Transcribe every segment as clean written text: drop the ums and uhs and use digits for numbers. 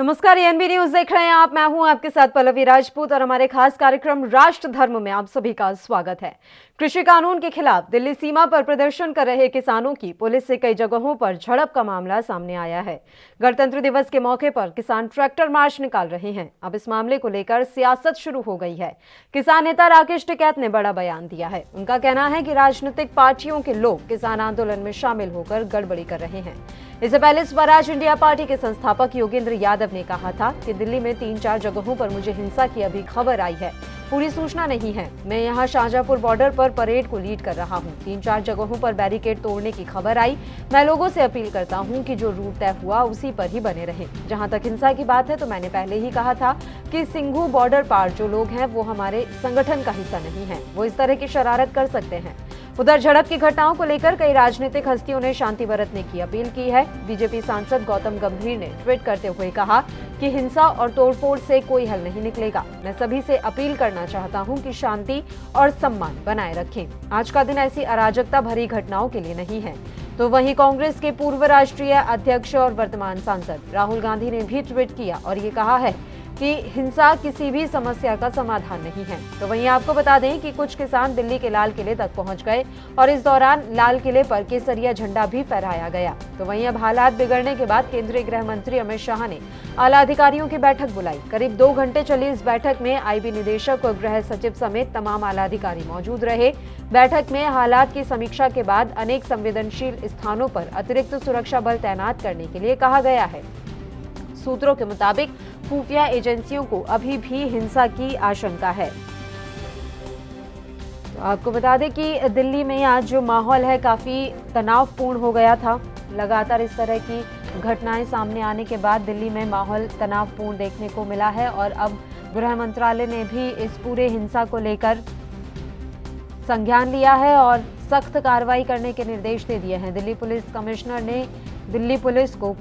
नमस्कार, ANB news देख रहे हैं आप। मैं हूं आपके साथ पल्लवी राजपूत और हमारे खास कार्यक्रम राष्ट्र धर्म में आप सभी का स्वागत है। कृषि कानून के खिलाफ दिल्ली सीमा पर प्रदर्शन कर रहे किसानों की पुलिस से कई जगहों पर झड़प का मामला सामने आया है। गणतंत्र दिवस के मौके पर किसान ट्रैक्टर मार्च निकाल रहे हैं। अब इस मामले को लेकर सियासत शुरू हो गई है। किसान नेता राकेश टिकैत ने बड़ा बयान दिया है। उनका कहना है कि राजनीतिक पार्टियों के लोग किसान आंदोलन में शामिल होकर गड़बड़ी कर रहे हैं। इससे पहले स्वराज इंडिया पार्टी के संस्थापक योगेंद्र यादव ने कहा था कि दिल्ली में 3-4 जगहों पर मुझे हिंसा की अभी खबर आई है, पूरी सूचना नहीं है। मैं यहां शाहजहांपुर बॉर्डर पर परेड को लीड कर रहा हूं। 3-4 जगहों पर बैरिकेड तोड़ने की खबर आई। मैं लोगों से अपील करता हूं कि जो रूट तय हुआ उसी पर ही बने रहें। जहां तक हिंसा की बात है तो मैंने पहले ही कहा था कि सिंघू बॉर्डर पार जो लोग हैं वो हमारे संगठन का हिस्सा नहीं है, वो इस तरह की शरारत कर सकते हैं। उधर झड़प की घटनाओं को लेकर कई राजनीतिक हस्तियों ने शांति बरतने की अपील की है। बीजेपी सांसद गौतम गंभीर ने ट्वीट करते हुए कहा कि हिंसा और तोड़फोड़ से कोई हल नहीं निकलेगा। मैं सभी से अपील करना चाहता हूं कि शांति और सम्मान बनाए रखें। आज का दिन ऐसी अराजकता भरी घटनाओं के लिए नहीं है। तो वहीं कांग्रेस के पूर्व राष्ट्रीय अध्यक्ष और वर्तमान सांसद राहुल गांधी ने भी ट्वीट किया और ये कहा है कि हिंसा किसी भी समस्या का समाधान नहीं है। तो वहीं आपको बता दें कि कुछ किसान दिल्ली के लाल किले तक पहुंच गए और इस दौरान लाल किले पर केसरिया झंडा भी फहराया गया। तो वहीं अब हालात बिगड़ने के बाद केंद्रीय गृह मंत्री अमित शाह ने आला अधिकारियों की बैठक बुलाई। करीब 2 घंटे चली इस बैठक में आईबी निदेशक और गृह सचिव समेत तमाम आला अधिकारी मौजूद रहे। बैठक में हालात की समीक्षा के बाद अनेक संवेदनशील स्थानों पर अतिरिक्त सुरक्षा बल तैनात करने के लिए कहा गया है। सूत्रों के मुताबिक खुफिया एजेंसियों को अभी भी हिंसा की आशंका है। तो आपको बता दें कि दिल्ली में आज जो माहौल है काफी तनावपूर्ण हो गया था। लगातार इस तरह की घटनाएं सामने आने के बाद दिल्ली में माहौल तनावपूर्ण देखने को मिला है और अब गृह मंत्रालय ने भी इस पूरे हिंसा को लेकर संज्ञान लिया है और सख्त कार्रवाई करने के निर्देश दे दिए हैं। दिल्ली पुलिस कमिश्नर ने दिल्ली पुलिस को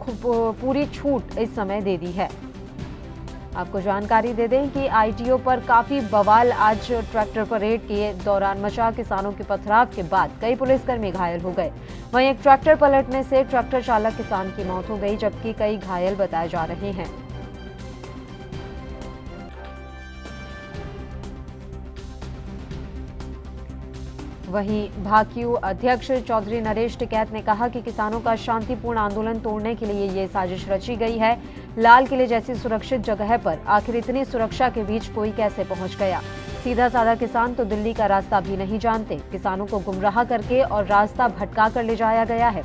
पूरी छूट इस समय दे दी है। आपको जानकारी दे दें कि आईटीओ पर काफी बवाल आज ट्रैक्टर परेड के दौरान मचा। किसानों के पथराव के बाद कई पुलिसकर्मी घायल हो गए। वहीं एक ट्रैक्टर पलटने से ट्रैक्टर चालक किसान की मौत हो गई, जबकि कई घायल बताए जा रहे हैं। वहीं भाकियू अध्यक्ष चौधरी नरेश टिकैत ने कहा कि किसानों का शांतिपूर्ण आंदोलन तोड़ने के लिए ये साजिश रची गई है। लाल किले जैसी सुरक्षित जगह पर आखिर इतनी सुरक्षा के बीच कोई कैसे पहुंच गया। सीधा साधा किसान तो दिल्ली का रास्ता भी नहीं जानते। किसानों को गुमराह करके और रास्ता भटका कर ले जाया गया है।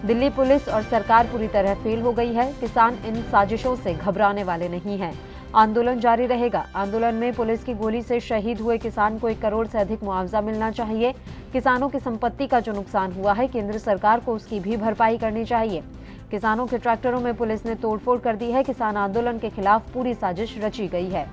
दिल्ली पुलिस और सरकार पूरी तरह फेल हो गई है। किसान इन साजिशों से घबराने वाले नहीं हैं। आंदोलन जारी रहेगा। आंदोलन में पुलिस की गोली से शहीद हुए किसान को 1 करोड़ से अधिक मुआवजा मिलना चाहिए। किसानों की संपत्ति का जो नुकसान हुआ है केंद्र सरकार को उसकी भी भरपाई करनी चाहिए। किसानों के ट्रैक्टरों में पुलिस ने तोड़फोड़ कर दी है। किसान आंदोलन के खिलाफ पूरी साजिश रची गई है।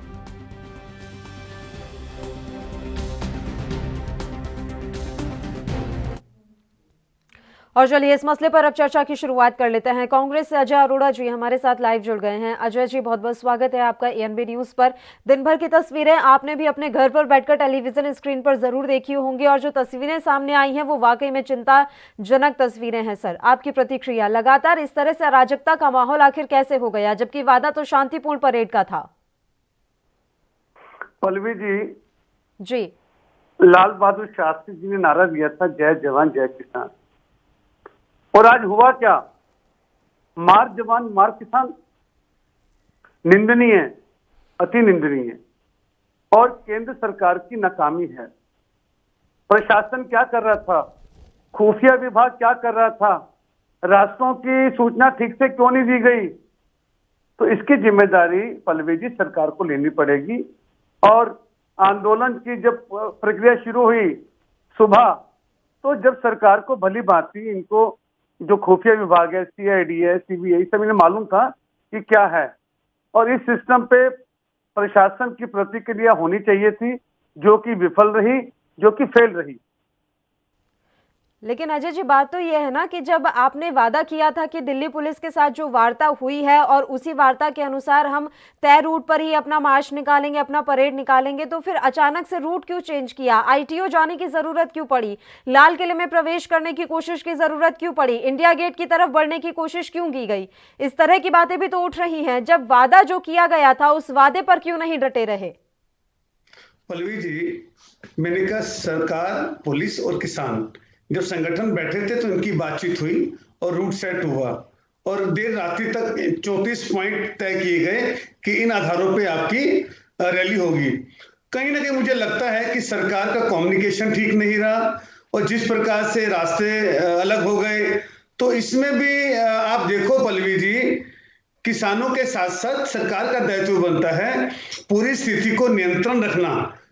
और चलिए इस मसले पर अब चर्चा की शुरुआत कर लेते हैं। कांग्रेस से अजय अरोड़ा जी हमारे साथ लाइव जुड़ गए हैं। अजय जी, बहुत बहुत स्वागत है आपका एएनबी न्यूज पर। दिन भर की तस्वीरें आपने भी अपने घर पर बैठकर टेलीविजन स्क्रीन पर जरूर देखी होंगी और जो तस्वीरें सामने आई हैं वो वाकई में चिंताजनक तस्वीरें हैं। सर, आपकी प्रतिक्रिया। लगातार इस तरह से अराजकता का माहौल आखिर कैसे हो गया, जबकि वादा तो शांतिपूर्ण परेड का था। पल्लवी जी, लाल बहादुर शास्त्री जी ने नारा दिया था, जय जवान जय किसान। और आज हुआ क्या? मार जवान मार किसान। निंदनीय, अति निंदनीय। और केंद्र सरकार की नाकामी है। प्रशासन क्या कर रहा था? खुफिया विभाग क्या कर रहा था? रास्तों की सूचना ठीक से क्यों नहीं दी गई? तो इसकी जिम्मेदारी पल्लवी जी सरकार को लेनी पड़ेगी। और आंदोलन की जब प्रक्रिया शुरू हुई सुबह, तो जब सरकार को भली भांति इनको जो खुफिया विभाग है, सीआईडी है, सीबीआई, सब इन्हें मालूम था कि क्या है और इस सिस्टम पे प्रशासन की प्रतिक्रिया होनी चाहिए थी, जो कि विफल रही, जो कि फेल रही। लेकिन अजय जी, बात तो ये है ना कि जब आपने वादा किया था कि दिल्ली पुलिस के साथ जो वार्ता हुई है और उसी वार्ता के अनुसार हम तय रूट पर ही अपना मार्च निकालेंगे, अपना परेड निकालेंगे, तो फिर अचानक से रूट क्यों चेंज किया? आईटीओ जाने की जरूरत क्यों पड़ी? लाल किले में प्रवेश करने की कोशिश की जरूरत क्यों पड़ी? इंडिया गेट की तरफ बढ़ने की कोशिश क्यों की गई? इस तरह की बातें भी तो उठ रही हैं। जब वादा जो किया गया था उस वादे पर क्यों नहीं डटे रहे? पल्लवी जी, मैंने कहा सरकार, पुलिस और किसान जब संगठन बैठे थे तो इनकी बातचीत हुई और रूट सेट हुआ और देर रात्रि तक 34 पॉइंट तय किए गए कि इन आधारों पे आपकी रैली होगी। कहीं ना कहीं मुझे लगता है कि सरकार का कम्युनिकेशन ठीक नहीं रहा और जिस प्रकार से रास्ते अलग हो गए, तो इसमें भी आप देखो पल्लवी जी, किसानों के साथ साथ सरकार का दायित्व बनता है पूरी स्थिति को नियंत्रण रखना,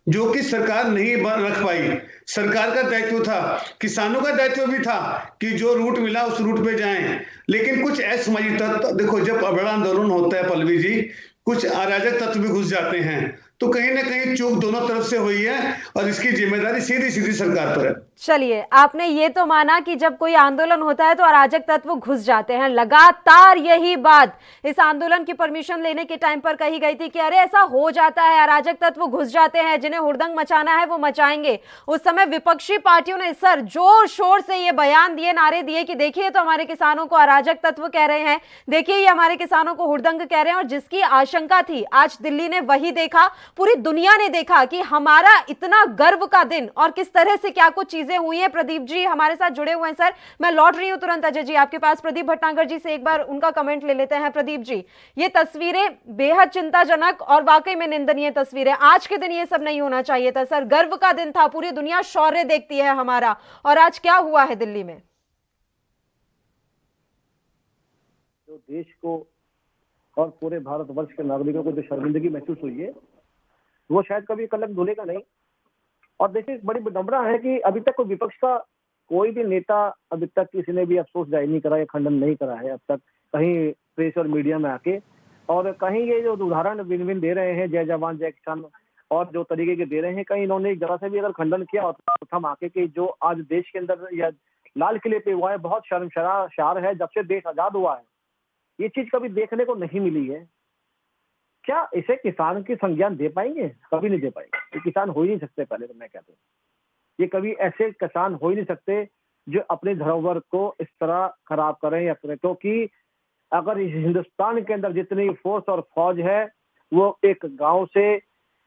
जो कि सरकार नहीं रख पाई। सरकार का दायित्व था, किसानों का दायित्व भी था कि जो रूट मिला उस रूट पे जाएं, लेकिन कुछ असामाजिक तत्व, देखो जब बड़ा आंदोलन होता है पल्लवी जी, कुछ अराजक तत्व भी घुस जाते हैं, तो कहीं ना कहीं चूक दोनों तरफ से हुई है और इसकी जिम्मेदारी सीधी सीधी सरकार पर है। चलिए, आपने ये तो माना कि जब कोई आंदोलन होता है तो अराजक तत्व घुस जाते हैं। लगातार यही बात इस आंदोलन की परमिशन लेने के टाइम पर कही गई थी कि अरे ऐसा हो जाता है, अराजक तत्व घुस जाते हैं, जिन्हें हुड़दंग मचाना है वो मचाएंगे। उस समय विपक्षी पार्टियों ने सर जोर शोर से ये बयान दिए, नारे दिए कि देखिए तो हमारे किसानों को अराजक तत्व कह रहे हैं, देखिए ये हमारे किसानों को हुड़दंग कह रहे हैं। और जिसकी आशंका थी, आज दिल्ली ने वही देखा, पूरी दुनिया ने देखा कि हमारा इतना गर्व का दिन और किस तरह से क्या कुछ चीजें हुई हैं। प्रदीप जी हमारे साथ जुड़े हुए हैं। सर मैं लौट रही हूं तुरंत अजय जी आपके पास, प्रदीप भटनागर जी से एक बार उनका कमेंट ले लेते हैं। प्रदीप जी, ये तस्वीरें बेहद चिंताजनक और वाकई में निंदनीय तस्वीरें। आज के दिन ये सब नहीं होना चाहिए था सर, गर्व का दिन था, पूरी दुनिया शौर्य देखती है हमारा, और आज क्या हुआ है दिल्ली में? जो देश को और पूरे भारतवर्ष के नागरिकों को जो शर्मिंदगी महसूस हुई है, वो शायद कभी कलंक धुलेगा नहीं। और देखिए, बड़ी विडंबना है कि अभी तक कोई विपक्ष का कोई भी नेता अभी तक किसी ने भी अफसोस जाहिर नहीं करा या खंडन नहीं करा है अब तक, कहीं प्रेस और मीडिया में आके। और कहीं ये जो उदाहरण विन विन दे रहे हैं, जय जवान जय किसान, और जो तरीके के दे रहे हैं, कहीं इन्होंने एक जरा से भी अगर खंडन किया होता प्रथम आके कि जो आज देश के अंदर या लाल किले पे हुआ है, बहुत शर्मशार है। जब से देश आजाद हुआ है ये चीज कभी देखने को नहीं मिली है। क्या इसे किसान की संज्ञान दे पाएंगे? कभी नहीं दे पाएंगे। ये किसान हो ही नहीं सकते। पहले तो मैं कहता हूँ ये कभी ऐसे किसान हो ही नहीं सकते जो अपने धरोहर को इस तरह खराब करें या करें, क्योंकि अगर इस हिंदुस्तान के अंदर जितनी फोर्स और फौज है, वो एक गांव से,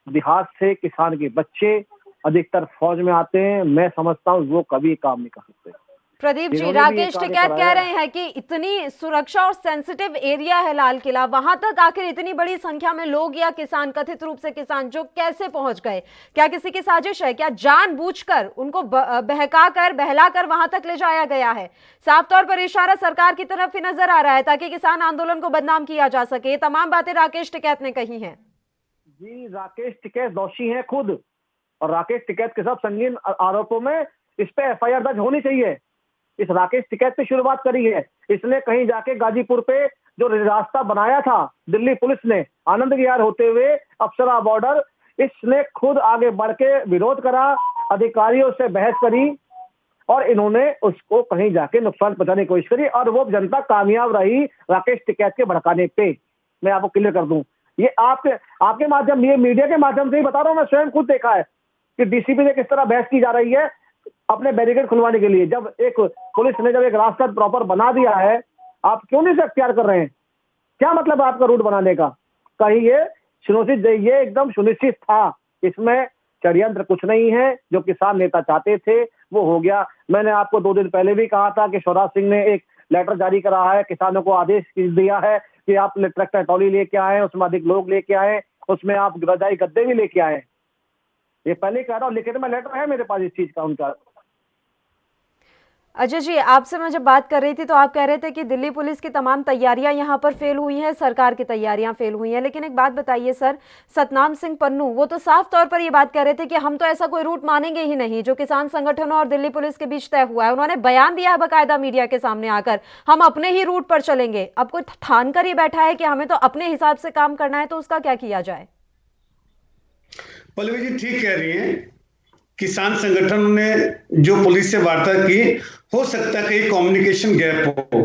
देहात से किसान के बच्चे अधिकतर फौज में आते हैं। मैं समझता हूँ वो कभी काम नहीं कर सकते। प्रदीप जी, राकेश टिकैत कह रहे हैं कि इतनी सुरक्षा और सेंसिटिव एरिया है लाल किला, वहां तक आखिर इतनी बड़ी संख्या में लोग या किसान, कथित रूप से किसान, जो कैसे पहुंच गए? क्या किसी की साजिश है? क्या जानबूझकर उनको बहकाकर बहलाकर वहां तक ले जाया गया है? साफ तौर पर इशारा सरकार की तरफ ही नजर आ रहा है ताकि किसान आंदोलन को बदनाम किया जा सके। ये तमाम बातें राकेश टिकैत ने कही है। जी, राकेश टिकैत दोषी है खुद, और राकेश टिकैत के साथ संगीन आरोपों में इस पे एफआईआर दर्ज होनी चाहिए। इस राकेश टिकैत पे शुरुआत करी है इसने। कहीं जाके गाजीपुर पे जो रास्ता बनाया था दिल्ली पुलिस ने, आनंद विहार होते हुए अप्सरा बॉर्डर, इसने खुद आगे बढ़ के विरोध करा, अधिकारियों से बहस करी, और इन्होंने उसको कहीं जाके नुकसान पहुंचाने की कोशिश करी, और वो जनता कामयाब रही राकेश टिकैत के भड़काने पे। मैं आपको क्लियर कर दूं, ये आपके माध्यम, ये मीडिया के माध्यम से ही बता रहा हूं। मैं स्वयं खुद देखा है कि डीसीपी से किस तरह बहस की जा रही है अपने बैरिकेड खुलवाने के लिए। जब एक पुलिस ने जब एक रास्ता प्रॉपर बना दिया है, आप क्यों नहीं अख्तियार कर रहे हैं? क्या मतलब है आपका रूट बनाने का? कहीं ये सुनिश्चित, ये एकदम सुनिश्चित था, इसमें षड्यंत्र कुछ नहीं है। जो किसान नेता चाहते थे वो हो गया। मैंने आपको 2 दिन पहले भी कहा था कि शिवराज सिंह ने एक लेटर जारी करा है, किसानों को आदेश दिया है कि आप ट्रैक्टर ट्रॉली लेके आए, उसमें अधिक लोग लेके आए, उसमें आप रजाई गद्दे भी लेके आए। ये पहले कह रहा हूँ, लिखित में लेटर है मेरे पास इस चीज का उनका। अजय जी, आपसे मैं जब बात कर रही थी तो आप कह रहे थे कि दिल्ली पुलिस की तमाम तैयारियां यहां पर फेल हुई हैं, सरकार की तैयारियां फेल हुई हैं। लेकिन एक बात बताइए सर, सतनाम सिंह पन्नू वो तो साफ तौर पर ये बात कह रहे थे कि हम तो ऐसा कोई रूट मानेंगे ही नहीं जो किसान संगठनों और दिल्ली पुलिस के बीच तय हुआ है। उन्होंने बयान दिया है बाकायदा मीडिया के सामने आकर, हम अपने ही रूट पर चलेंगे। अब कोई ठान कर ही बैठा है कि हमें तो अपने हिसाब से काम करना है, तो उसका क्या किया जाए? पल्लवी जी ठीक कह रही हैं। किसान संगठन ने जो पुलिस से वार्ता की हो सकता है कहीं कम्युनिकेशन गैप हो,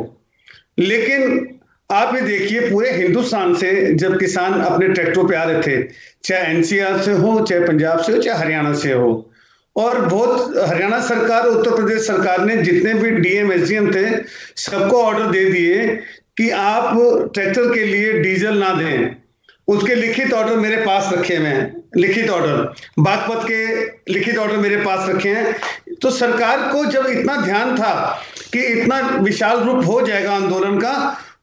लेकिन आप ये देखिए पूरे हिंदुस्तान से जब किसान अपने ट्रैक्टरों पे आ रहे थे, चाहे एनसीआर से हो, चाहे पंजाब से हो, चाहे हरियाणा से हो, और बहुत हरियाणा सरकार, उत्तर प्रदेश सरकार ने जितने भी डीएम एसडीएम थे सबको ऑर्डर दे दिए कि आप ट्रैक्टर के लिए डीजल ना दें। उसके लिखित ऑर्डर मेरे पास रखे हुए हैं, लिखित ऑर्डर बागपत के लिखित ऑर्डर मेरे पास रखे हैं। तो सरकार को जब इतना ध्यान था कि इतना विशाल रूप हो जाएगा आंदोलन का,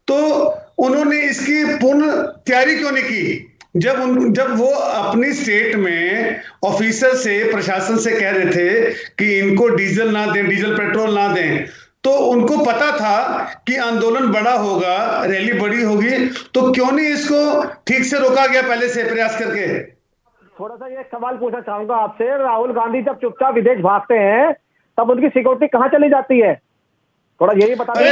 तो उन्होंने इसकी पूर्ण तैयारी क्यों नहीं की? जब वो अपनी स्टेट में ऑफिसर से, प्रशासन से कह रहे थे कि इनको डीजल ना दें, डीजल पेट्रोल ना दें, तो उनको पता था कि आंदोलन बड़ा होगा, रैली बड़ी होगी, तो क्यों नहीं इसको ठीक से रोका गया पहले से प्रयास करके? थोड़ा सा ये सवाल पूछना चाहूंगा आपसे, राहुल गांधी जब चुपचाप विदेश भागते हैं तब उनकी सिक्योरिटी कहाँ चली जाती है? थोड़ा यही बता दें।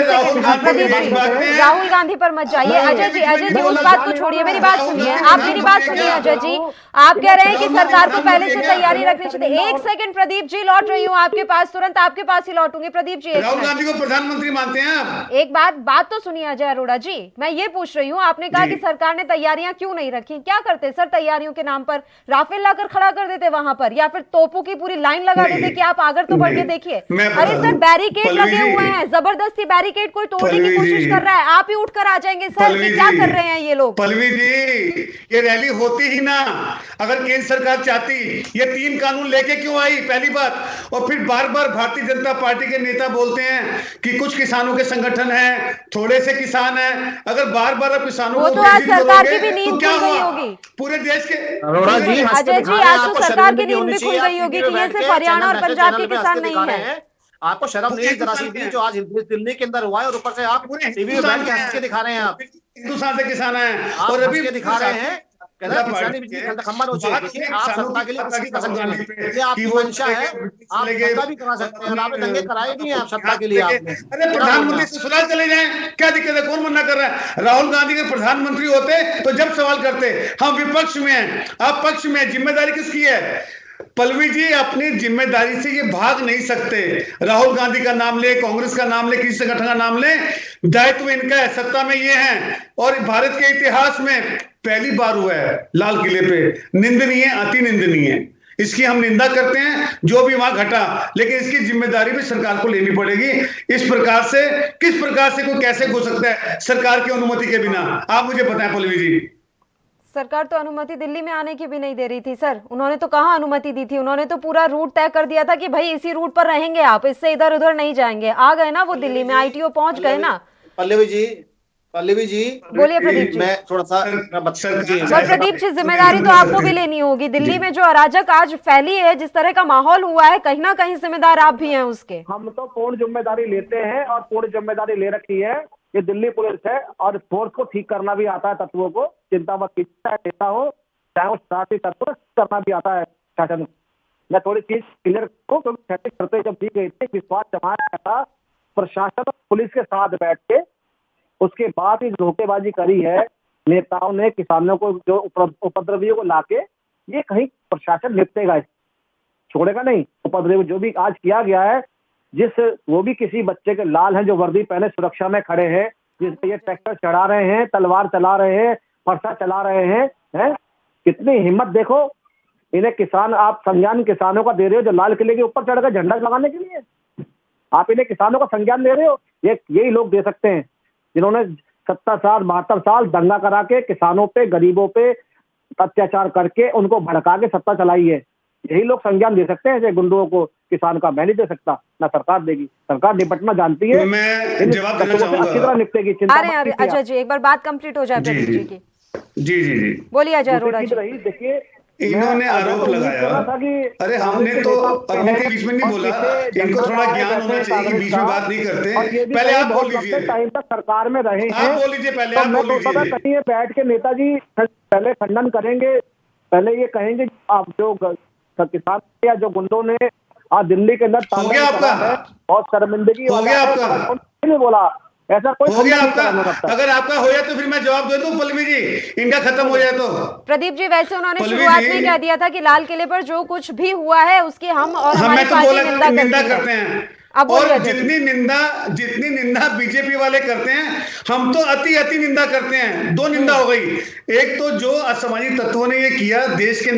राहुल गांधी पर मत जाइए अजय जी, उस बात को छोड़िए, मेरी बात सुनिए, आप मेरी बात सुनिए अजय जी। आप कह रहे हैं कि सरकार को पहले से तैयारी रखनी चाहिए। एक सेकंड प्रदीप जी, लौट रही हूँ आपके पास, तुरंत आपके पास ही लौटूंगी। प्रदीप जी, राहुल गांधी को प्रधानमंत्री मानते हैं आप? एक बात तो सुनिए अजय अरोड़ा जी, मैं ये पूछ रही हूँ, आपने कहा कि सरकार ने तैयारियां क्यों नहीं रखी? क्या करते सर तैयारियों के नाम पर? राफेल लाकर खड़ा कर देते वहां पर, या फिर तोपों की पूरी लाइन लगा देते कि आप आगर तो बढ़ के देखिए? अरे सर बैरिकेड लगे हुए हैं, जबरदस्ती बैरिकेड कोई तोड़ने की कोशिश कर रहा है, आप ही उठकर आ जाएंगे सर कि क्या कर रहे हैं ये लोग? पल्लवी जी, ये रैली होती ही ना अगर केंद्र सरकार चाहती। ये 3 कानून लेके क्यों आई, पहली बात। और फिर बार बार भारतीय जनता पार्टी के नेता बोलते हैं कि कुछ किसानों के संगठन हैं, थोड़े से किसान हैं। अगर बार बार अब किसानों को, तो आज सरकार की भी नींद खुल गई होगी पूरे देश के। अजय जी, आज तो सरकार की नींद भी खुल गई होगी कि ये सिर्फ हरियाणा और पंजाब के किसान नहीं है। आपको शर्म नहीं जरा सी भी जो आज दिल्ली के अंदर हुआ है, और ऊपर से आप टीवी में बैठ के हंस के दिखा रहे हैं। आप हिंदुस्तान से किसान हैं और अभी दिखा रहे हैं, किसानी बिजली खंबा नोचे। देखिए आप सत्ता के लिए कुछ भी कर सकते हैं, ये आपकी मंशा है, आप सत्ता भी करा सकते हैं। आपने दंगे कराए नहीं है आप सत्ता के लिए। आपने अरे प्रधानमंत्री से सुलह चले जाएं, क्या दिक्कत है? कौन मना कर रहा है? राहुल गांधी के प्रधानमंत्री होते तो जब सवाल करते, हम विपक्ष में हैं, आप पक्ष में हैं, जिम्मेदारी किसकी है? पल्लवी जी, अपनी जिम्मेदारी से ये भाग नहीं सकते। राहुल गांधी का नाम ले, कांग्रेस का नाम ले, किसी संगठन का नाम ले, दायित्व इनका है, सत्ता में ये हैं। और भारत के इतिहास में पहली बार हुआ है लाल किले पे। निंदनीय, अति निंदनीय, इसकी हम निंदा करते हैं जो भी वहां घटा, लेकिन इसकी जिम्मेदारी भी सरकार को लेनी पड़ेगी। इस प्रकार से किस प्रकार से कोई कैसे हो सकता है सरकार की अनुमति के बिना? आप मुझे बताएं पल्लवी जी। सरकार तो अनुमति दिल्ली में आने की भी नहीं दे रही थी सर। उन्होंने तो कहाँ अनुमति दी थी? उन्होंने तो पूरा रूट तय कर दिया था कि भाई इसी रूट पर रहेंगे आप, इससे इधर उधर नहीं जाएंगे। आ गए ना वो दिल्ली में, आईटीओ पहुंच गए ना। पल्लवी जी बोलिए प्रदीप जी। मैं थोड़ा सा प्रदीप जी, जिम्मेदारी तो आपको भी लेनी होगी। दिल्ली में जो अराजक आज फैली है, जिस तरह का माहौल हुआ है, कहीं ना कहीं जिम्मेदार आप भी हैं उसके। हम तो पूर्ण जिम्मेदारी लेते हैं और पूर्ण जिम्मेदारी ले रखी है। ये दिल्ली पुलिस है और फोर्स को ठीक करना भी आता है, तत्वों को। चिंता मत कीजिए, नेता हो चाहे वो शरारती तत्व, करना भी आता है शासन। मैं थोड़ी चीज क्लियर करूं, क्योंकि 36 शर्तें जब दी गई थी, विश्वास जमाया था प्रशासन और पुलिस के साथ बैठ के, उसके बाद ही धोखेबाजी करी है नेताओं ने, किसानों को, जो उपद्रवियों को लाके। ये कहीं प्रशासन निपटेगा, छोड़ेगा नहीं। उपद्रवी जो भी आज किया गया है, वो भी किसी बच्चे के लाल हैं जो वर्दी पहने सुरक्षा में खड़े हैं, जिसपे ये ट्रैक्टर चढ़ा रहे हैं, तलवार चला रहे हैं, फरसा चला रहे हैं। कितनी हिम्मत देखो इन्हें। किसान, आप संज्ञान किसानों का दे रहे हो जो लाल किले के ऊपर चढ़ कर झंडा लगाने के लिए? आप इन्हें किसानों का संज्ञान दे रहे हो? यही लोग दे सकते हैं जिन्होंने 70 साल 72 साल दंगा करा के किसानों पे, गरीबों पे अत्याचार करके उनको भड़का के सत्ता चलाई है। यही लोग संज्ञान दे सकते हैं गुंडों को, किसान का। मैं नहीं दे सकता, ना सरकार देगी। सरकार निपटना जानती है, मैं जवाब देना चाहूंगा। अच्छी तरह निपटेगी। अरे अजय जी, एक बार बात कंप्लीट हो जाए प्रदीप जी की। जी बोलिए अजय अरोड़ा जी। देखिए, इन्होंने आरोप लगाया, अरे हमने तो अपने के बीच में नहीं बोला, इनको थोड़ा ज्ञान होना चाहिए कि बीच में बात नहीं करते। पहले आप बोल लीजिए। टाइम तक सरकार में रहे हैं, आप बोल लीजिए पहले, आप बोल लीजिए। कहीं ये बैठ के नेताजी पहले खंडन करेंगे, पहले ये कहेंगे आप जो किसान या जो गुंडों ने आज दिल्ली के अंदर हो गया आपका, बहुत शर्मिंदगी हो गया आपका, नहीं बोला ऐसा कोई हो गया आपका। अगर आपका हो जाए तो फिर मैं जवाब दे दूं पल्लवी जी, इनका खत्म हो जाए तो। प्रदीप जी, वैसे उन्होंने शुरुआत में कह दिया था कि लाल किले पर जो कुछ भी हुआ है उसकी हम और हमारी पार्टी निंदा करते हैं। आप और बोलिए अजय जी। जितनी निंदा बीजेपी वाले करते हैं, हम तो अति निंदा करते हैं। दो निंदा हो गई। एक तो जो असामाजिक तत्वों ने ये किया, देश के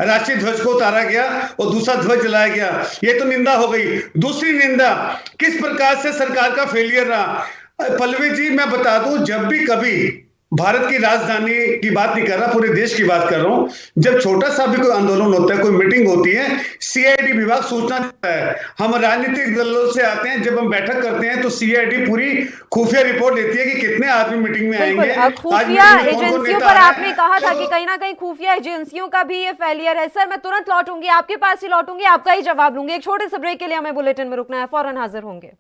राष्ट्रीय ध्वज को उतारा गया और दूसरा ध्वज जलाया गया, ये तो निंदा हो गई। दूसरी निंदा, किस प्रकार से सरकार का फेलियर रहा। पल्लवी जी, मैं बता दूं, जब भी कभी भारत की राजधानी की बात नहीं कर रहा, पूरे देश की बात कर रहा हूं, जब छोटा सा भी कोई आंदोलन होता है, कोई मीटिंग होती है, सीआईडी विभाग सूचना देता है। हम राजनीतिक दलों से आते हैं, जब हम बैठक करते हैं तो सीआईडी पूरी खुफिया रिपोर्ट देती है कि कितने आदमी मीटिंग में आएंगे। खुफिया एजेंसियों पर आपने कहा था कि कहीं ना कहीं खुफिया एजेंसियों का भी ये फेलियर है। सर, मैं तुरंत लौटूंगी, आपके पास ही लौटूंगी, आपका ही जवाब लूंगी। एक छोटे से ब्रेक के लिए हमें बुलेटिन में रुकना है, फौरन हाजिर होंगे।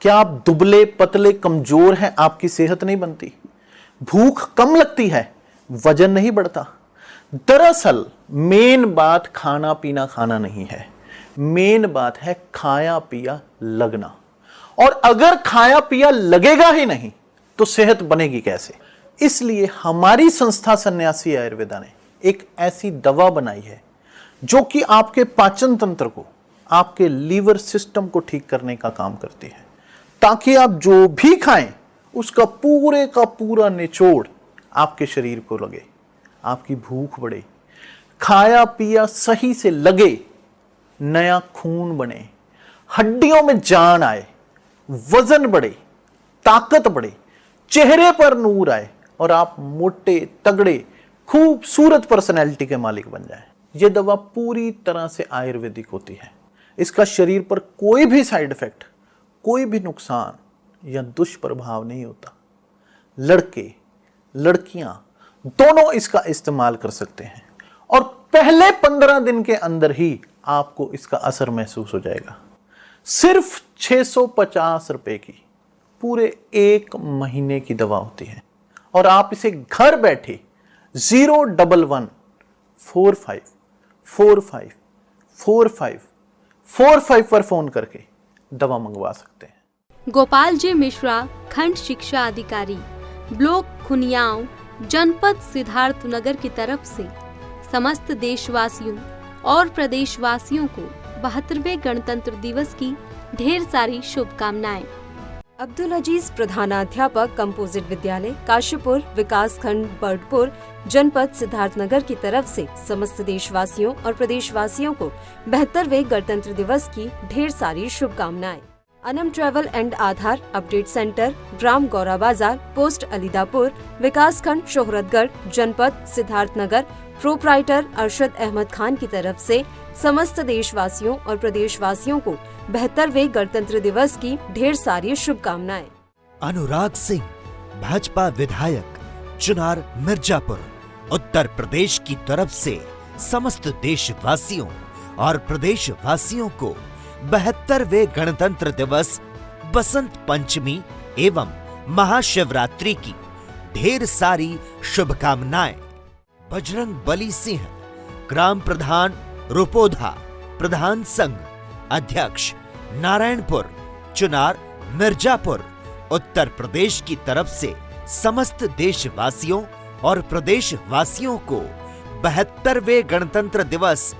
क्या आप दुबले पतले कमजोर हैं, आपकी सेहत नहीं बनती, भूख कम लगती है, वजन नहीं बढ़ता? दरअसल मेन बात खाना नहीं है, मेन बात है खाया पिया लगना। और अगर खाया पिया लगेगा ही नहीं तो सेहत बनेगी कैसे? इसलिए हमारी संस्था सन्यासी आयुर्वेदा ने एक ऐसी दवा बनाई है जो कि आपके पाचन तंत्र को, आपके लीवर सिस्टम को ठीक करने का काम करती है, ताकि आप जो भी खाएं उसका पूरे का पूरा निचोड़ आपके शरीर को लगे, आपकी भूख बढ़े, खाया पिया सही से लगे, नया खून बने, हड्डियों में जान आए, वजन बढ़े, ताकत बढ़े, चेहरे पर नूर आए और आप मोटे तगड़े खूबसूरत पर्सनैलिटी के मालिक बन जाएं। यह दवा पूरी तरह से आयुर्वेदिक होती है। इसका शरीर पर कोई भी साइड इफेक्ट, कोई भी नुकसान या दुष्प्रभाव नहीं होता। लड़के लड़कियां दोनों इसका इस्तेमाल कर सकते हैं और पहले 15 दिन के अंदर ही आपको इसका असर महसूस हो जाएगा। सिर्फ 650 रुपए की पूरे 1 महीने की दवा होती है और आप इसे घर बैठे 01145454545 पर फोन करके दवा मंगवा सकते हैं। गोपाल जी मिश्रा, खंड शिक्षा अधिकारी, ब्लॉक खुनियाओं, जनपद सिद्धार्थनगर की तरफ से समस्त देशवासियों और प्रदेशवासियों को 72वें गणतंत्र दिवस की ढेर सारी शुभकामनाएं। अब्दुल अजीज, प्रधानाध्यापक, कंपोजिट विद्यालय, काशीपुर, विकास खंड बर्डपुर, जनपद सिद्धार्थनगर की तरफ से समस्त देशवासियों और प्रदेशवासियों को 72वें गणतंत्र दिवस की ढेर सारी शुभकामनाएं। Anam travel and Aadhaar update centre, ग्राम गौरा बाजार, पोस्ट अलीदापुर, विकास खंड शोहरतगढ़, जनपद सिद्धार्थनगर, प्रोप्राइटर अरशद अहमद खान की तरफ से समस्त देशवासियों और प्रदेशवासियों को 72वें गणतंत्र दिवस की ढेर सारी शुभकामनाएं। अनुराग सिंह, भाजपा विधायक, चुनार मिर्जापुर, उत्तर प्रदेश की तरफ से समस्त देशवासियों और प्रदेशवासियों को 72वें गणतंत्र दिवस, बसंत पंचमी एवं महाशिवरात्रि की ढेर सारी शुभकामनाएं। बजरंग बली सिंह, ग्राम प्रधान रुपोधा, प्रधान संघ, अध्यक्ष, नारायणपुर, चुनार मिर्जापुर, उत्तर प्रदेश की तरफ से समस्त देशवासियों और प्रदेशवासियों को 72वें गणतंत्र दिवस,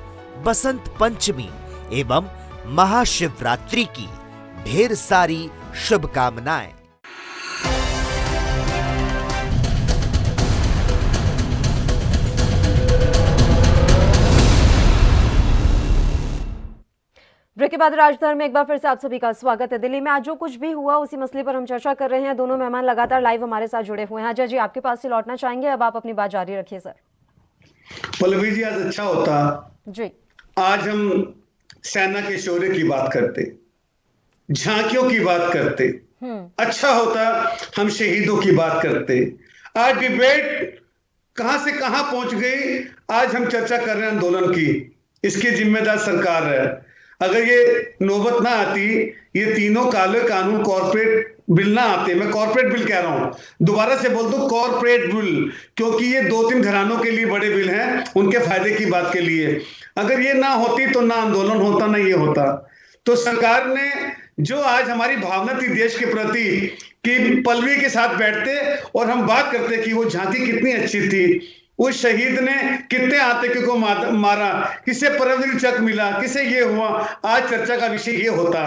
बसंत पंचमी एवं महाशिवरात्रि की ढेर सारी शुभकामनाएं। ब्रेक के बाद राजधानी में एक बार फिर से आप सभी का स्वागत है। दिल्ली में आज जो कुछ भी हुआ उसी मसले पर हम चर्चा कर रहे हैं। दोनों मेहमान लगातार लाइव हमारे साथ जुड़े हुए हैं। अजय जी, आपके पास से लौटना चाहेंगे, अब आप अपनी बात जारी रखिए सर। पल्लवी जी, आज अच्छा होता जी, आज हम सेना के शौर्य की बात करते, झांकियों की बात करते, अच्छा होता हम शहीदों की बात करते। आज डिबेट कहां से कहां पहुंच गई, आज हम चर्चा कर रहे हैं आंदोलन की, इसकी जिम्मेदार सरकार है। अगर ये नौबत ना आती, ये तीनों काले कानून कॉर्पोरेट बिल ना आते, मैं कॉर्पोरेट बिल कह रहा हूं, दोबारा से बोल दो कॉर्पोरेट बिल, क्योंकि ये 2-3 घरानों के लिए बड़े बिल हैं, उनके फायदे की बात के लिए। अगर ये ना होती तो ना आंदोलन होता, ना ये होता। तो सरकार ने जो आज हमारी भावना थी देश के प्रति कि पल्लवी के साथ बैठते और हम बात करते कि वो झांकी कितनी अच्छी थी, उस शहीद ने कितने आतंकियों को मारा, किसे परमवीर चक्र मिला, किसे ये हुआ, आज चर्चा का विषय ये होता।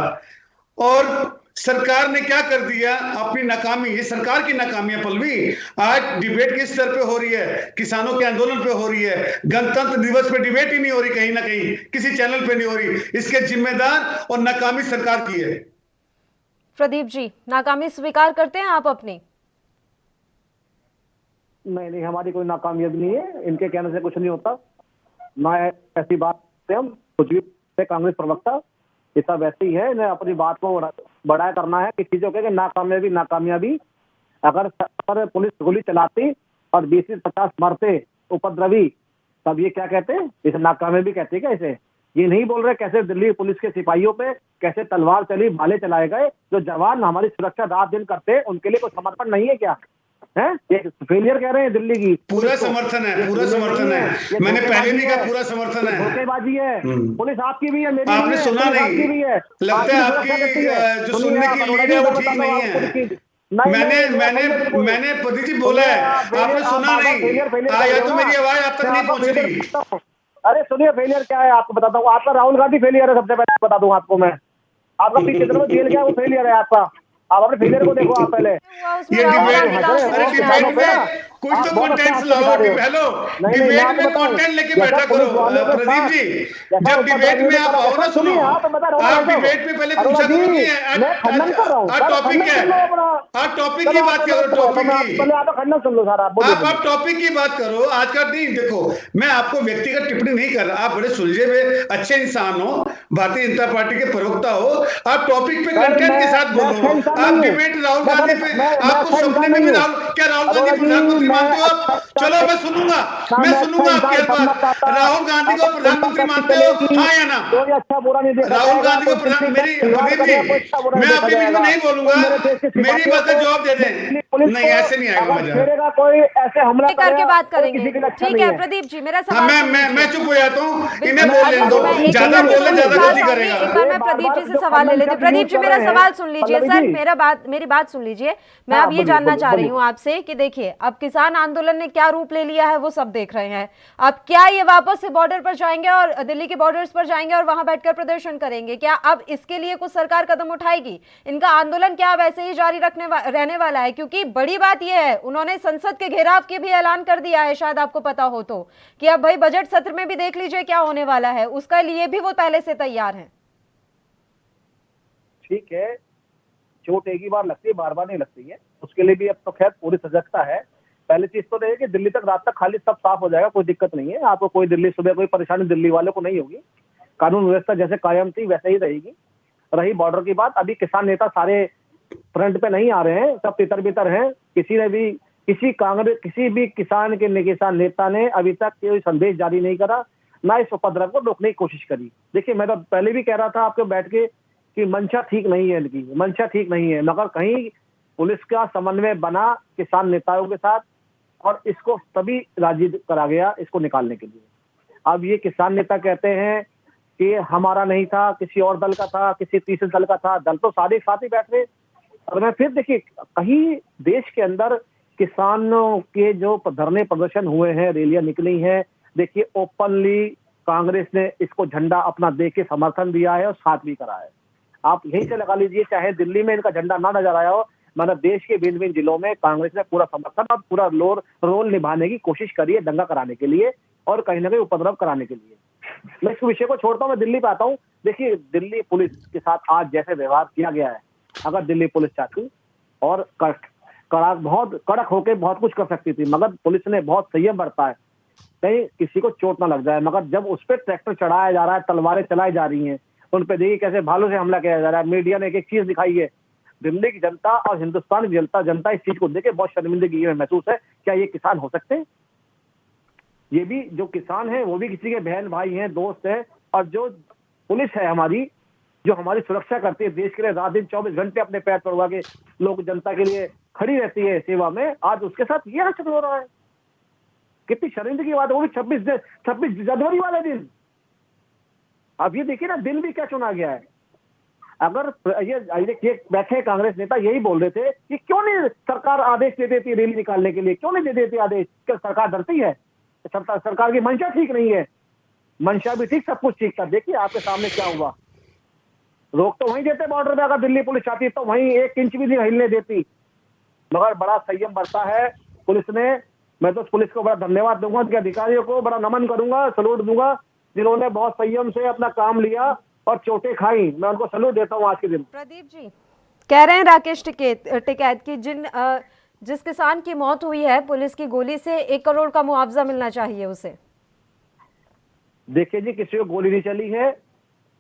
और सरकार ने क्या कर दिया, अपनी नाकामी, ये सरकार की नाकामी है पल्लवी। आज डिबेट किस स्तर पे हो रही है, किसानों के आंदोलन पे हो रही है, गणतंत्र दिवस पे डिबेट ही नहीं हो रही, कहीं ना कहीं किसी चैनल पे नहीं हो रही। इसके जिम्मेदार और नाकामी सरकार की है। प्रदीप जी, नाकामी स्वीकार करते हैं आप अपनी? नहीं, हमारी कोई नाकामयाबी नहीं है, इनके कहने से कुछ नहीं होता ना, ऐसी बात से हम कुछ भी। कांग्रेस प्रवक्ता ये सब ऐसे ही है, इन्हें अपनी बात को बढ़ाया करना है कि चीजों के नाकामयाबी। अगर पुलिस गोली चलाती और 20 से 50 मरते उपद्रवी, तब ये क्या कहते हैं, इसे नाकामयाबी कहते हैं क्या? इसे ये नहीं बोल रहे कैसे दिल्ली पुलिस के सिपाहियों पे कैसे तलवार चली, भाले चलाए गए, जो जवान हमारी सुरक्षा रात दिन करते हैं, उनके लिए कोई समर्पण नहीं है क्या? है ये फेलियर कह रहे हैं दिल्ली की? पूरा समर्थन है, पूरा समर्थन है। मैंने पहले भी कहा पूरा समर्थन है। धोखेबाजी है, पुलिस आपकी भी है, मेरी आपने सुना नहीं, भी है। लगता है आपकी जो सुनने की लीड है वो ठीक नहीं है। मैंने प्रदीप जी बोला है, आपने सुना नहीं, या तो मेरी आवाज आप तक नहीं पहुंच रही। अरे सुनिए, फेलियर क्या है आपको बताता हूँ। आपका राहुल गांधी फेलियर है, सबसे पहले बता दूं आपको मैं। आपका पीछे तरफ जेल गया, वो फेलियर है आपका। आप अपने फेलियर को देखो आप पहले। ये डिबेट में कुछ तो कंटेंट लाओ। हेलो, डिबेट में कंटेंट लेके बैठा करो प्रदीप जी। जब डिबेट में आप आओ ना, सुनो, आप डिबेट में पहले पूछा करो कि आज टॉपिक क्या है, आप टॉपिक की बात करो, टॉपिक की। पहले आप खंडन सुन लो सारा, आप टॉपिक की बात करो। आज का नहीं, देखो मैं आपको व्यक्तिगत टिप्पणी नहीं कर रहा, आप बड़े सुलझे हुए अच्छे इंसान हो, भारतीय जनता पार्टी के प्रवक्ता हो, आप टॉपिक पे कंटेंट के साथ बोलो। आप डिबेट राहुल गांधी पे, आपको सपने में भी राहुल गांधी प्रधानमंत्री मानते हो आप? चलो मैं सुनूंगा आपके बात। राहुल गांधी को प्रधानमंत्री मानते हो, हाँ या ना? अच्छा बुरा नहीं देखा राहुल गांधी को मेरी प्रदीप जी, मैं आपके बीच में नहीं बोलूंगा, मेरी बात का जवाब दे दें। नहीं, ऐसे नहीं आएगा मजा। कोई ऐसे हमला करके बात करेंगे, ठीक है प्रदीप जी? मेरा सवाल मैं चुप हो जाता हूँ, इन्हें बोलने दो, ज्यादा बोलने ज्यादा गलती करेगा। एक बार मैं प्रदीप जी से सवाल ले लेती हूँ। प्रदीप जी मेरा सवाल सुन लीजिए सर, मेरी बात सुन लीजिए। मैं अब ये जानना चाह रही हूँ आपसे कि देखिए, अब किसान आंदोलन ने क्या रूप ले लिया है वो सब देख रहे हैं। अब क्या ये वापस से बॉर्डर पर जाएंगे और दिल्ली के बॉर्डर्स पर जाएंगे और वहां बैठकर प्रदर्शन करेंगे? क्या अब इसके लिए कुछ सरकार कदम उठाएगी? इनका आंदोलन क्या अब ऐसे ही जारी रहने वाला है? क्योंकि बड़ी बात यह है, उन्होंने संसद के घेराव के भी ऐलान कर दिया है, शायद आपको पता हो तो, कि अब भाई बजट सत्र में भी देख लीजिए क्या होने वाला है, उसका लिए भी वो पहले से तैयार है। ठीक है, चोट एक ही बार लगती है, बार बार नहीं लगती है, उसके लिए भी अब तो खैर पूरी सजगता है। पहली चीज तो ये कि दिल्ली तक रात तक खाली सब साफ हो जाएगा, कोई दिक्कत नहीं है आपको। कोई दिल्ली सुबह कोई परेशानी दिल्ली वालों को नहीं होगी, कानून व्यवस्था जैसे कायम थी वैसे ही रहेगी। रही बॉर्डर की बात, अभी किसान नेता सारे फ्रंट पे नहीं आ रहे हैं, सब तितर बितर हैं। किसी भी किसान नेता ने अभी तक कोई संदेश जारी नहीं करा, ना इस उपद्रव को रोकने की कोशिश करी। देखिए, मैं तो पहले भी कह रहा था आपको बैठ के कि मंशा ठीक नहीं है, इनकी मंशा ठीक नहीं है, मगर कहीं पुलिस का समन्वय बना किसान नेताओं के साथ और इसको तभी राजी करा गया इसको निकालने के लिए। अब ये किसान नेता कहते हैं कि हमारा नहीं था, किसी और दल का था, किसी तीसरे दल का था, दल तो सारे साथ ही बैठ रहे। और मैं फिर देखिए, कहीं देश के अंदर किसानों के जो धरने प्रदर्शन हुए हैं, रैलियां निकली हैं, देखिए ओपनली कांग्रेस ने इसको झंडा अपना दे के समर्थन दिया है और साथ भी करा है। आप यहीं से लगा लीजिए, चाहे दिल्ली में इनका झंडा ना नजर आया हो, मतलब देश के भिन्न भिन्न जिलों में कांग्रेस ने पूरा समर्थन और पूरा रोल निभाने की कोशिश करी है, दंगा कराने के लिए और कहीं ना कहीं उपद्रव कराने के लिए। मैं इस विषय को छोड़ता हूँ, मैं दिल्ली पे आता हूँ। देखिए, दिल्ली पुलिस के साथ आज जैसे व्यवहार किया गया है, अगर दिल्ली पुलिस चाहती और बहुत कड़क होकर बहुत कुछ कर सकती थी, मगर पुलिस ने बहुत संयम बरता है, कहीं किसी को चोट ना लग जाए। मगर जब उस पर ट्रैक्टर चढ़ाया जा रहा है, तलवारें चलाई जा रही हैं, उन पे देखिए कैसे भालों से हमला किया जा रहा है। मीडिया ने एक चीज दिखाई है, दिल्ली की जनता और हिंदुस्तान की जनता इस चीज को देखे बहुत शर्मिंदगी महसूस है। क्या ये किसान हो सकते हैं? ये भी जो किसान है वो भी किसी के बहन भाई हैं, दोस्त हैं, और जो पुलिस है हमारी, जो हमारी सुरक्षा करती है देश के लिए, रात दिन 24 घंटे अपने पैर तोड़वा के लोग जनता के लिए खड़ी रहती है सेवा में, आज उसके साथ ये आचरण हो रहा है। कितनी शर्मिंदगी की बात है, वो भी 26 जनवरी वाले दिन। अब ये देखिए ना, दिन भी क्या चुना गया है। अगर ये बैठे कांग्रेस नेता यही बोल रहे थे कि क्यों नहीं सरकार आदेश दे देती रैली निकालने के लिए, क्यों नहीं दे देती आदेश, क्या सरकार डरती है? सरकार की मंशा ठीक नहीं है, मंशा भी ठीक, सब कुछ ठीक था। देखिए आपके सामने क्या हुआ, रोक तो वहीं देते बॉर्डर पे, अगर दिल्ली पुलिस चाहती तो वहीं 1 इंच भी नहीं हिलने देती, मगर बड़ा संयम बरता है पुलिस ने। मैं तो पुलिस को बड़ा धन्यवाद दूंगा, उनके अधिकारियों को बड़ा नमन करूंगा, सलूट दूंगा, जिन्होंने बहुत संयम से अपना काम लिया और चोटें खाई। मैं उनको सलूट देता हूँ आज के दिन। प्रदीप जी कह रहे हैं राकेश टिकैत की जिस किसान की मौत हुई है पुलिस की गोली से 1 करोड़ का मुआवजा मिलना चाहिए उसे। देखिए जी, किसी को गोली नहीं चली है,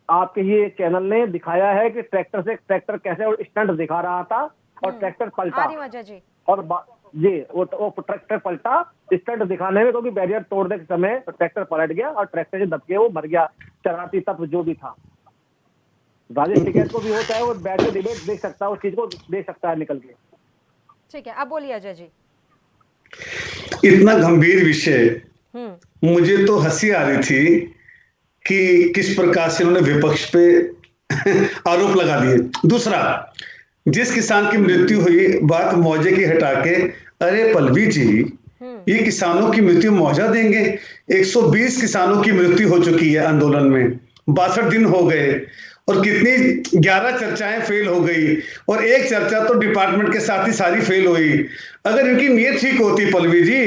आपके ये चैनल ने दिखाया है कि ट्रैक्टर कैसे स्टंट दिखा रहा था और ट्रैक्टर पलटा जी। और वो ट्रैक्टर पलटा स्टंट दिखाने में, क्योंकि बैरियर तोड़ने के समय ट्रैक्टर पलट गया और ट्रैक्टर से दबके वो मर गया, शरारती तत्व जो भी था। राजेश टिकैत को भी होता है, वो बैठ के डिबेट देख सकता है, उस चीज को देख सकता है निकल के। ठीक है, अब बोलिए अजय जी। इतना गंभीर विषय, मुझे तो हंसी आ रही थी कि किस प्रकार से उन्होंने विपक्ष पे आरोप लगा दिए। दूसरा, जिस किसान की मृत्यु हुई, बात मुआवजे की हटा के, अरे पल्लवी जी, ये किसानों की मृत्यु मुआवजा देंगे? 120 किसानों की मृत्यु हो चुकी है आंदोलन में, 62 दिन हो गए और कितनी 11 चर्चाएं फेल हो गई और एक चर्चा तो डिपार्टमेंट के साथ ही सारी फेल हुई। अगर इनकी नीयत ठीक होती पल्लवी जी,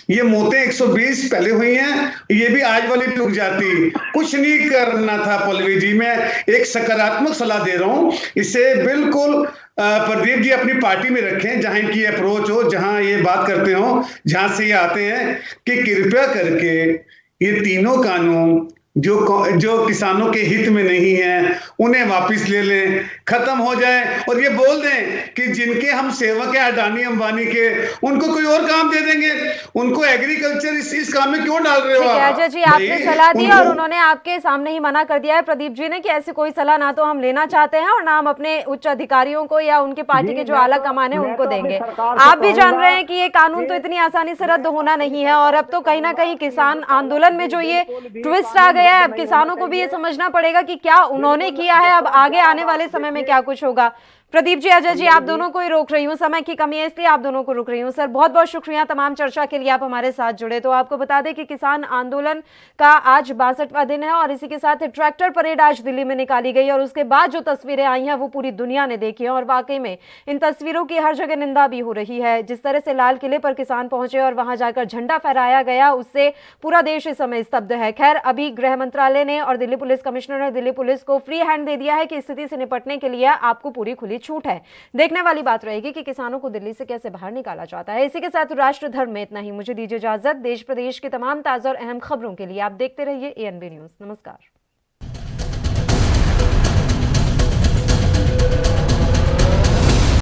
ये मौतें 120 पहले हुई हैं, ये भी आज वाली टूट जाती। कुछ नहीं करना था पल्लवी जी, मैं एक सकारात्मक सलाह दे रहा हूं, इसे बिल्कुल प्रदीप जी अपनी पार्टी में रखें, जहां इनकी अप्रोच हो, जहां ये बात करते हो, जहां से ये आते हैं, कि कृपया करके ये तीनों कानून जो किसानों के हित में नहीं है उन्हें वापस ले लें, खत्म हो जाए और ये बोल दें कि जिनके हम सेवक हैं अडानी अंबानी के, उनको कोई और काम दे देंगे, उनको एग्रीकल्चर इस काम में क्यों डाल रहे हो? अजय जी आपने सलाह दी और उन्होंने आपके सामने ही मना कर दिया है प्रदीप जी ने कि ऐसी कोई सलाह ना तो हम लेना चाहते हैं और ना हम अपने उच्च अधिकारियों को या उनके पार्टी के जो आला कमान है उनको देंगे। आप भी जान रहे हैं कि ये कानून तो इतनी आसानी से रद्द होना नहीं है और अब तो कहीं ना कहीं किसान आंदोलन में जो ये ट्विस्ट आ गया है, अब किसानों को भी ये समझना पड़ेगा कि क्या उन्होंने किया है, अब आगे आने वाले समय में क्या कुछ होगा। प्रदीप जी, अजय जी, आप दोनों को ही रोक रही हूँ, समय की कमी है इसलिए आप दोनों को रोक रही हूँ। सर बहुत बहुत शुक्रिया तमाम चर्चा के लिए, आप हमारे साथ जुड़े। तो आपको बता दें कि किसान आंदोलन का आज 62वां दिन है और इसी के साथ ट्रैक्टर परेड आज दिल्ली में निकाली गई और उसके बाद जो तस्वीरें आई हैं वो पूरी दुनिया ने देखी है और वाकई में इन तस्वीरों की हर जगह निंदा भी हो रही है। जिस तरह से लाल किले पर किसान पहुंचे और वहां जाकर झंडा फहराया गया, उससे पूरा देश इस समय स्तब्ध है। खैर, अभी गृह मंत्रालय ने और दिल्ली पुलिस कमिश्नर ने दिल्ली पुलिस को फ्री हैंड दे दिया है कि स्थिति से निपटने के लिए आपको पूरी खुली छूट है। देखने वाली बात रहेगी कि किसानों को दिल्ली से कैसे बाहर निकाला जाता है। इसी के साथ राष्ट्र धर्म में इतना ही। मुझे दीजिए इजाजत। देश प्रदेश की तमाम ताजा और अहम खबरों के लिए आप देखते रहिए ANB न्यूज। नमस्कार।